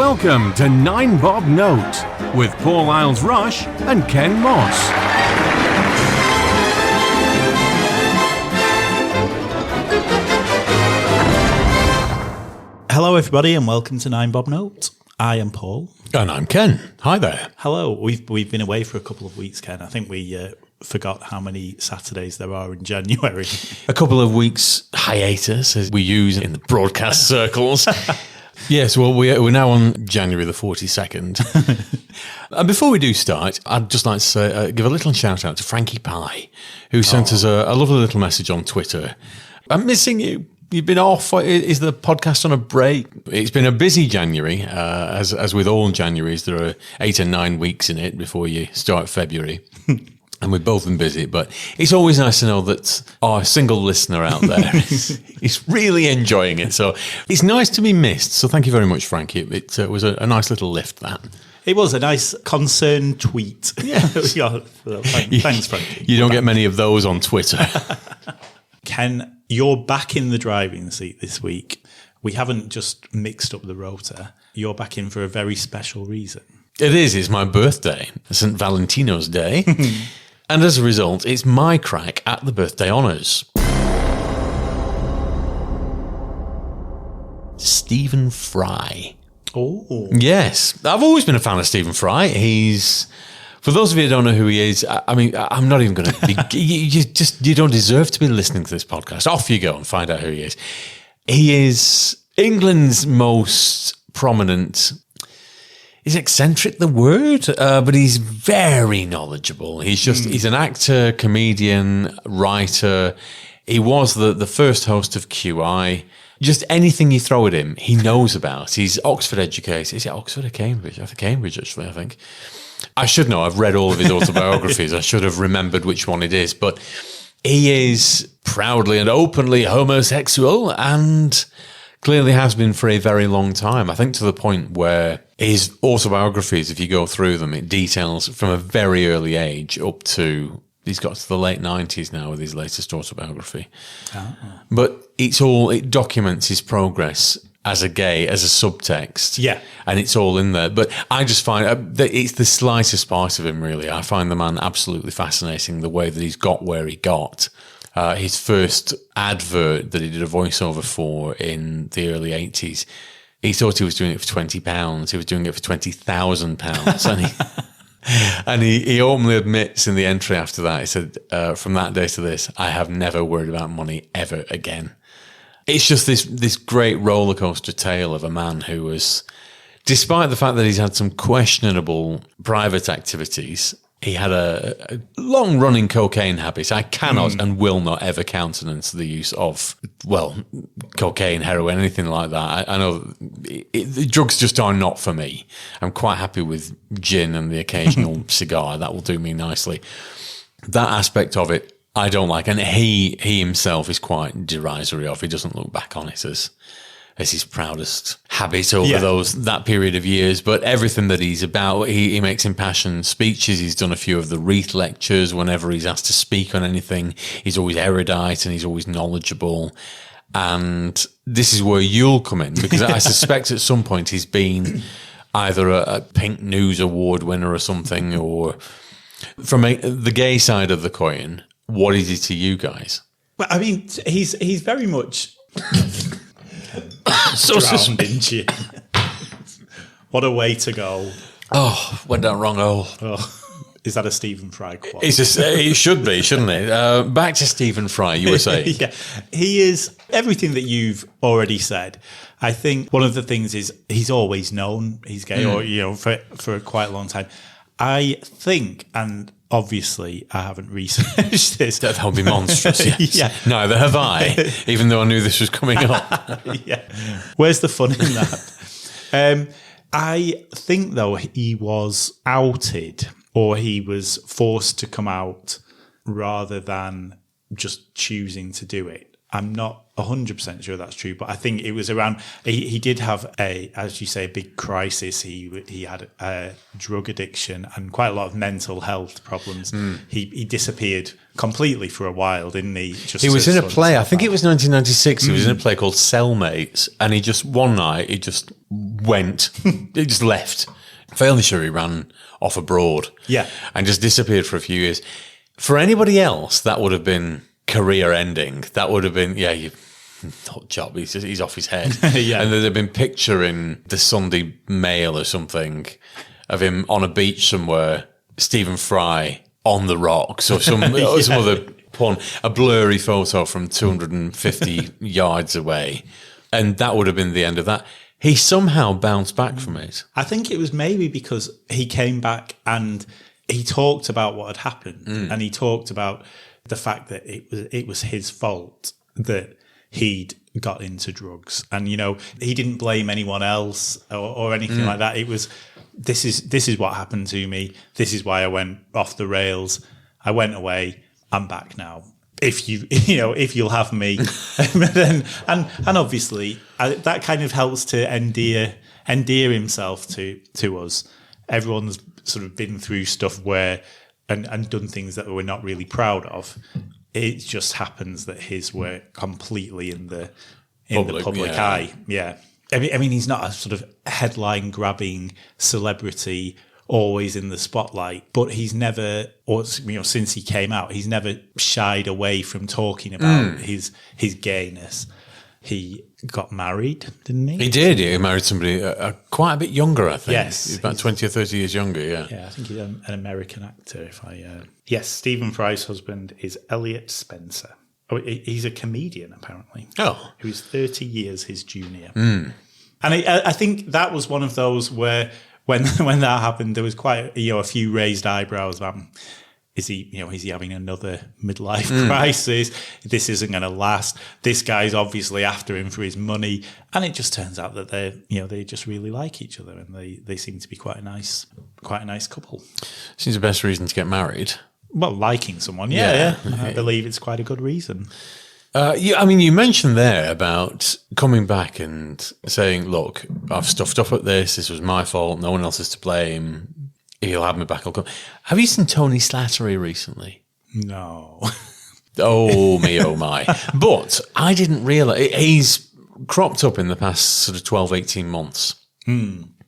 Welcome to 9 Bob Note with Paul Isles-Rush and Ken Moss. Hello everybody and welcome to 9 Bob Note. I am Paul. And I'm Ken. Hi there. Hello. We've been away for a couple of weeks, Ken. I think we forgot how many Saturdays there are in January. A couple of weeks hiatus, as we use in the broadcast circles. Yes, well, we're now on January the 42nd. And before we do start, I'd just like to say, give a little shout out to Frankie Pie, who sent us a lovely little message on Twitter. I'm missing you. You've been off. Is the podcast on a break? It's been a busy January, as with all Januaries. There are 8 and 9 weeks in it before you start February. And we've both been busy, but it's always nice to know that our single listener out there is really enjoying it. So it's nice to be missed. So thank you very much, Frankie. It was a nice little lift, that. It was a nice concerned tweet. Yes. Thanks, Frankie. You don't get many of those on Twitter. Ken, you're back in the driving seat this week. We haven't just mixed up the rota. You're back in for a very special reason. It is. It's my birthday, St. Valentino's Day. And as a result, it's my crack at the birthday honours. Stephen Fry. Oh. Yes. I've always been a fan of Stephen Fry. He's... For those of you who don't know who he is, I mean, I'm not even going to... you don't deserve to be listening to this podcast. Off you go and find out who he is. He is England's most prominent... Is eccentric the word? But he's very knowledgeable. He's an actor, comedian, writer. He was the first host of QI. Just anything you throw at him, he knows about. He's Oxford educated. Is it Oxford or Cambridge? I think Cambridge, actually, I think. I should know. I've read all of his autobiographies. I should have remembered which one it is. But he is proudly and openly homosexual and clearly has been for a very long time. I think to the point where his autobiographies, if you go through them, it details from a very early age up to, he's got to the late 90s now with his latest autobiography. But it documents his progress as a gay, as a subtext. Yeah. And it's all in there. But I just find that it's the slightest part of him, really. I find the man absolutely fascinating, the way that he's got where he got. His first advert that he did a voiceover for in the early 80s, he thought he was doing it for £20. He was doing it for £20,000. And he openly admits in the entry after that, he said, from that day to this, I have never worried about money ever again. It's just this great roller coaster tale of a man who was, despite the fact that he's had some questionable private activities, he had a long-running cocaine habit. I cannot and will not ever countenance the use of, cocaine, heroin, anything like that. I know the drugs just are not for me. I'm quite happy with gin and the occasional cigar. That will do me nicely. That aspect of it, I don't like. And he himself is quite derisory of. He doesn't look back on it as his proudest habit over that period of years. But everything that he's about, he makes impassioned speeches. He's done a few of the Wreath lectures. Whenever he's asked to speak on anything, he's always erudite and he's always knowledgeable. And this is where you'll come in, because I suspect at some point he's been either a Pink News Award winner or something, or from the gay side of the coin, what is he to you guys? Well, I mean, he's very much... So drowned, didn't you? What a way to go. Oh, went down wrong hole. Oh, is that a Stephen Fry quote? It should be, shouldn't it? Back to Stephen Fry, you were saying. Yeah, he is everything that you've already said. I think one of the things is he's always known he's gay, or for quite a long time. I think, and obviously I haven't researched this. That would be monstrous, yes. Yeah. Neither have I, even though I knew this was coming up. Yeah. Where's the fun in that? I think, though, he was outed, or he was forced to come out rather than just choosing to do it. I'm not 100% sure that's true, but I think it was around. He did have as you say, a big crisis. He had a drug addiction and quite a lot of mental health problems. He disappeared completely for a while, didn't he? He was in a play. I think it was 1996. He was in a play called Cellmates, and he just one night he just went. He just left. Fairly sure he ran off abroad. Yeah, and just disappeared for a few years. For anybody else, that would have been career ending. That would have been not job. He's off his head. Yeah. And there'd been picture in the Sunday Mail or something of him on a beach somewhere, Stephen Fry on the rocks or some other porn, a blurry photo from 250 yards away. And that would have been the end of that. He somehow bounced back from it. I think it was maybe because he came back and he talked about what had happened, and he talked about the fact that it was his fault that he'd got into drugs, and he didn't blame anyone else or anything like that. It was this is what happened to me. This is why I went off the rails. I went away. I'm back now. If you'll have me, then and obviously that kind of helps to endear himself to us. Everyone's sort of been through stuff where and done things that we're not really proud of. It just happens that his were completely in the public eye. Yeah. I mean, he's not a sort of headline grabbing celebrity, always in the spotlight, but he's never, since he came out, he's never shied away from talking about his gayness. He got married, didn't he? He did. He married somebody quite a bit younger, I think. Yes. He's about 20 or 30 years younger, yeah. Yeah, I think he's an American actor. Yes, Stephen Fry's husband is Elliot Spencer. Oh, he's a comedian, apparently. Oh. Who's 30 years his junior. And I think that was one of those where when that happened, there was quite a few raised eyebrows about, is he having another midlife crisis? This isn't going to last. This guy's obviously after him for his money, and it just turns out that they just really like each other, and they seem to be quite a nice couple. Seems the best reason to get married. Well, liking someone, yeah. I believe it's quite a good reason. You mentioned there about coming back and saying, "Look, I've stuffed up at this. This was my fault. No one else is to blame. If you'll have me back, I'll come." Have you seen Tony Slattery recently? No. Oh me, oh my! But I didn't realise he's cropped up in the past sort of 12, 18 months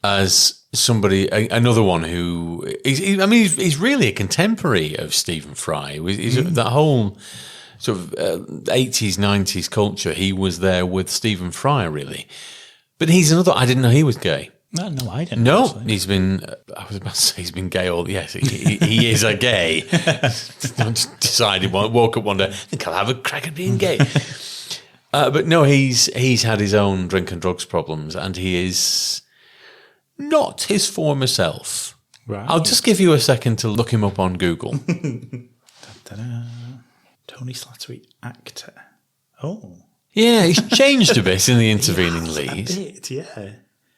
as somebody, another one who he's really a contemporary of Stephen Fry. He's that whole sort of 80s, 90s culture. He was there with Stephen Fry, really. But he's another. I didn't know he was gay. No, I didn't. No, actually. he's been. I was about to say he's been gay all. Yes, he is a gay. Decided, woke up one day, I think I'll have a crack at being gay. But no, he's had his own drink and drugs problems, and he is not his former self. Right. I'll just give you a second to look him up on Google. Tony Slattery, actor. Oh. Yeah, he's changed a bit in the intervening leads. A bit, yeah.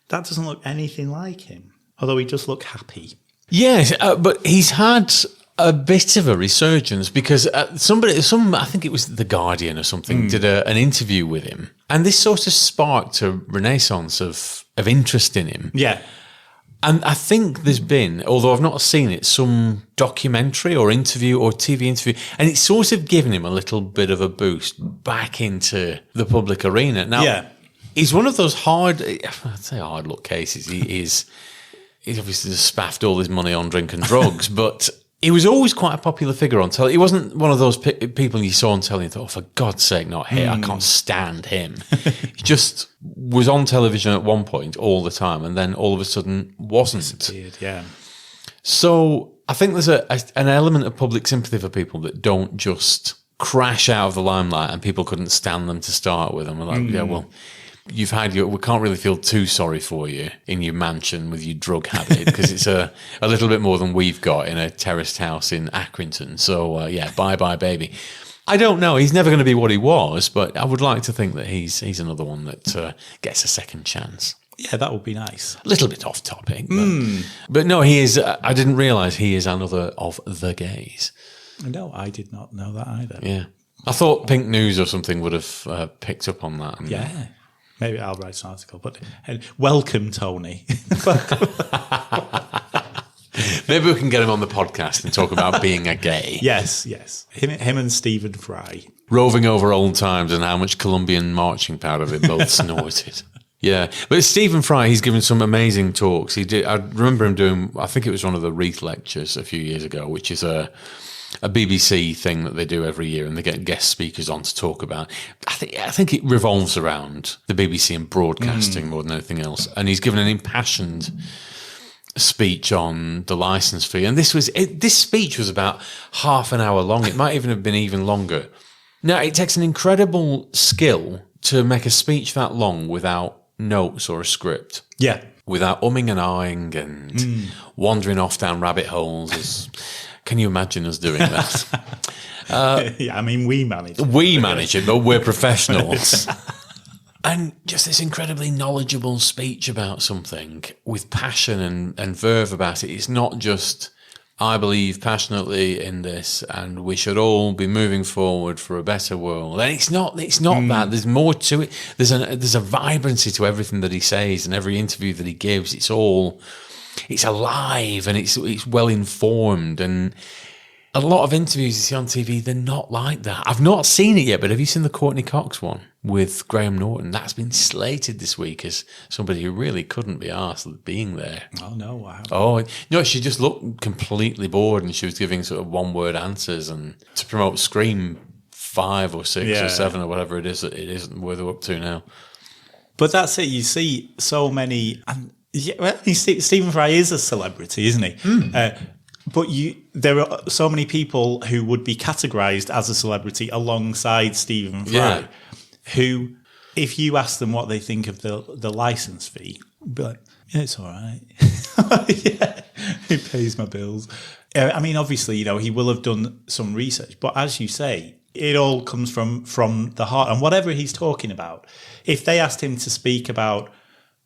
That doesn't look anything like him. Although he does look happy. Yes, but he's had a bit of a resurgence because I think it was The Guardian or something, did an interview with him. And this sort of sparked a renaissance of interest in him. Yeah. And I think there's been, although I've not seen it, some documentary or interview or TV interview, and it's sort of given him a little bit of a boost back into the public arena. Now, he's one of those hard luck cases. He's obviously just spaffed all his money on drink and drugs, but he was always quite a popular figure on telly. He wasn't one of those people you saw on telly and thought, oh, for God's sake, not here. I can't stand him. He just was on television at one point all the time, and then all of a sudden wasn't. Disappeared, yeah. So I think there's an element of public sympathy for people that don't just crash out of the limelight and people couldn't stand them to start with. And we're like, yeah, well, we can't really feel too sorry for you in your mansion with your drug habit because it's a little bit more than we've got in a terraced house in Accrington. So, bye-bye, baby. I don't know. He's never going to be what he was, but I would like to think that he's another one that gets a second chance. Yeah, that would be nice. A little bit off topic. But no, he is. I didn't realise he is another of the gays. No, I did not know that either. Yeah. I thought Pink News or something would have picked up on that. Yeah. Maybe I'll write an article. But welcome, Tony. Maybe we can get him on the podcast and talk about being a gay. Yes. Him and Stephen Fry. Roving over old times and how much Colombian marching powder they both snorted. Yeah. But Stephen Fry, he's given some amazing talks. I remember him doing, I think it was one of the Wreath lectures a few years ago, which is a BBC thing that they do every year, and they get guest speakers on to talk about. I think it revolves around the BBC and broadcasting more than anything else. And he's given an impassioned speech on the licence fee, and this speech was about half an hour long. It might even have been even longer. Now, it takes an incredible skill to make a speech that long without notes or a script. Yeah. Without umming and ahhing and wandering off down rabbit holes. Can you imagine us doing that? Yeah, I mean, we manage it. We manage it, but we're professionals. And just this incredibly knowledgeable speech about something with passion and verve about it. It's not just, I believe passionately in this and we should all be moving forward for a better world. And it's not that. There's more to it. There's a vibrancy to everything that he says and every interview that he gives. It's alive and it's well informed. And a lot of interviews you see on TV, they're not like that. I've not seen it yet, but have you seen the Courtney Cox one with Graham Norton? That's been slated this week as somebody who really couldn't be arsed being there. Oh, no. Wow. Oh, no, she just looked completely bored and she was giving sort of one-word answers and to promote Scream 5 or 6 or 7 or whatever it is where they're up to now. But that's it. You see so many... Stephen Fry is a celebrity, isn't he? But there are so many people who would be categorised as a celebrity alongside Stephen Fry, who, if you ask them what they think of the licence fee, be like, yeah, it's all right. Yeah, it pays my bills. I mean, obviously, he will have done some research, but as you say, it all comes from the heart. And whatever he's talking about, if they asked him to speak about,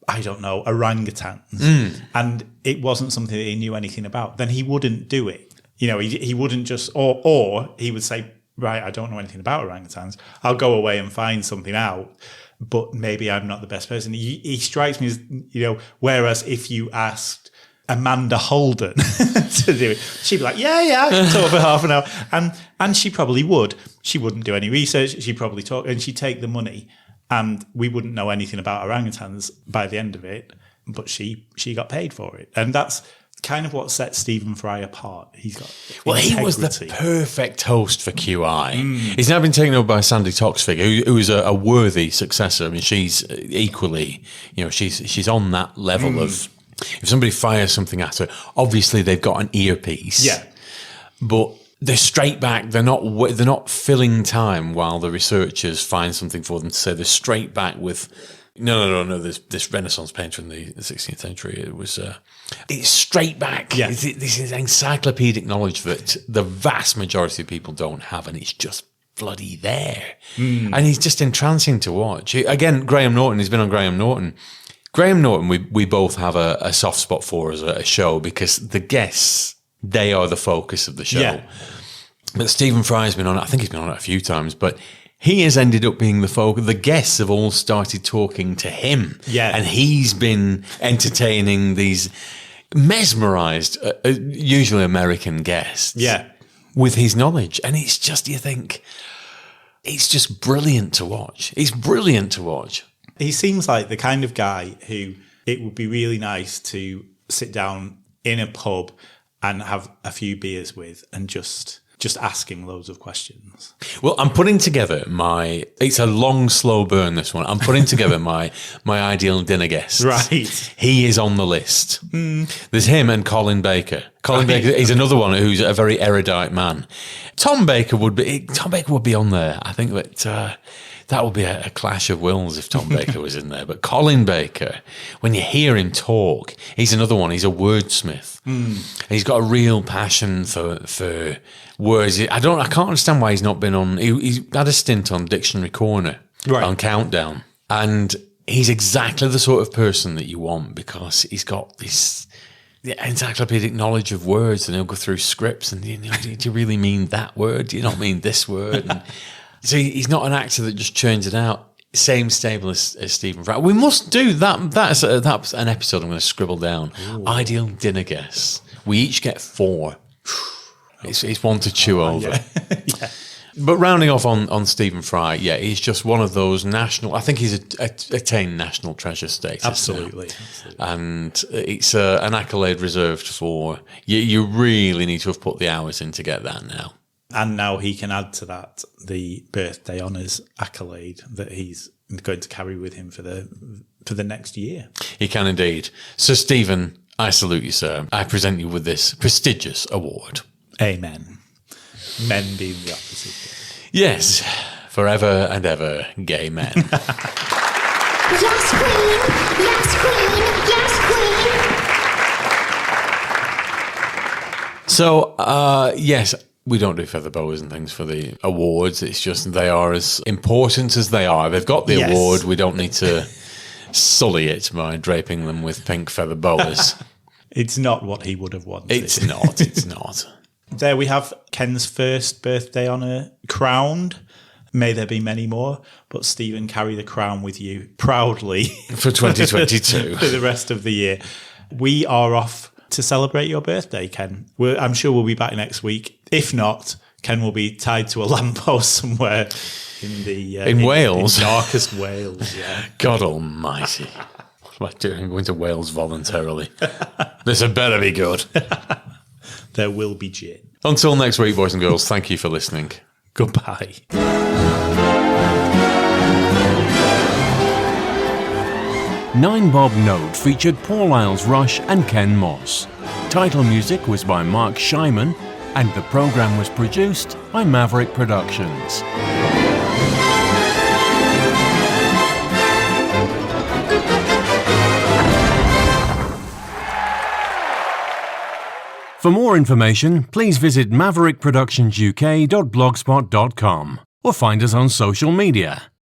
I don't know, orangutans, and it wasn't something that he knew anything about, then he wouldn't do it. He wouldn't just, or he would say, right, I don't know anything about orangutans. I'll go away and find something out, but maybe I'm not the best person. He strikes me as, whereas if you asked Amanda Holden to do it, she'd be like, yeah, I can talk for half an hour. And she probably would. She wouldn't do any research. She'd probably talk, and she'd take the money. And we wouldn't know anything about orangutans by the end of it, but she got paid for it. And that's kind of what sets Stephen Fry apart. He's got integrity. He was the perfect host for QI. He's now been taken over by Sandy Toksvig, who is a worthy successor. I mean, she's equally, she's on that level of, if somebody fires something at her, obviously they've got an earpiece. Yeah. But they're straight back. They're not filling time while the researchers find something for them to say. They're straight back with, no. This Renaissance painter in the 16th century. It was it's straight back. Yeah. This is encyclopedic knowledge that the vast majority of people don't have, and it's just bloody there. And he's just entrancing to watch. Again, Graham Norton. He's been on Graham Norton. Graham Norton. We both have a soft spot for as a show because the guests, they are the focus of the show. Yeah. But Stephen Fry has been on it. I think he's been on it a few times, but he has ended up being the focus. The guests have all started talking to him. Yeah. And he's been entertaining these mesmerized, usually American guests. Yeah. With his knowledge. And it's just, you think, it's just brilliant to watch. It's brilliant to watch. He seems like the kind of guy who it would be really nice to sit down in a pub and have a few beers with and just ask him loads of questions. Well, I'm putting together it's a long, slow burn, this one. I'm putting together my ideal dinner guest. Right. He is on the list. There's him and Colin Baker. Colin Baker is another one who's a very erudite man. Tom Baker would be on there. I think that would be a clash of wills if Tom Baker was in there. But Colin Baker, when you hear him talk, he's another one. He's a wordsmith. He's got a real passion for words. I can't understand why he's not been on. He's had a stint on Dictionary Corner, right, on Countdown, and he's exactly the sort of person that you want because he's got this encyclopedic knowledge of words, and he'll go through scripts and do you really mean that word? Do you not mean this word? So he's not an actor that just churns it out. Same stable as Stephen Fry. We must do that. That's an episode I'm going to scribble down. Ooh. Ideal dinner guests. We each get 4. It's one to chew over. Yeah. Yeah. But rounding off on Stephen Fry, yeah, he's just one of those national. I think he's attained national treasure status. Absolutely. And it's an accolade reserved for you. Really need to have put the hours in to get that now. And now he can add to that the birthday honours accolade that he's going to carry with him for the next year. He can indeed. So, Stephen, I salute you, sir. I present you with this prestigious award. Amen. Men being the opposite. Yes, forever and ever, gay men. Yes, queen! Yes, queen! Yes, queen! So, yes, we don't do feather boas and things for the awards. It's just they are as important as they are. They've got the award. We don't need to sully it by draping them with pink feather boas. It's not what he would have wanted. It's not. There we have Ken's first birthday honour crowned. May there be many more, but Stephen, carry the crown with you proudly for 2022 for the rest of the year. We are off to celebrate your birthday, Ken. I'm sure we'll be back next week. If not, Ken will be tied to a lamppost somewhere in Wales, in darkest Wales. Yeah. God Almighty, what am I doing? Going to Wales voluntarily? This had better be good. There will be gin. Until next week, boys and girls. Thank you for listening. Goodbye. Nine Bob Note featured Paul Isles Rush and Ken Moss. Title music was by Mark Shyman, and the programme was produced by Maverick Productions. For more information, please visit maverickproductionsuk.blogspot.com or find us on social media.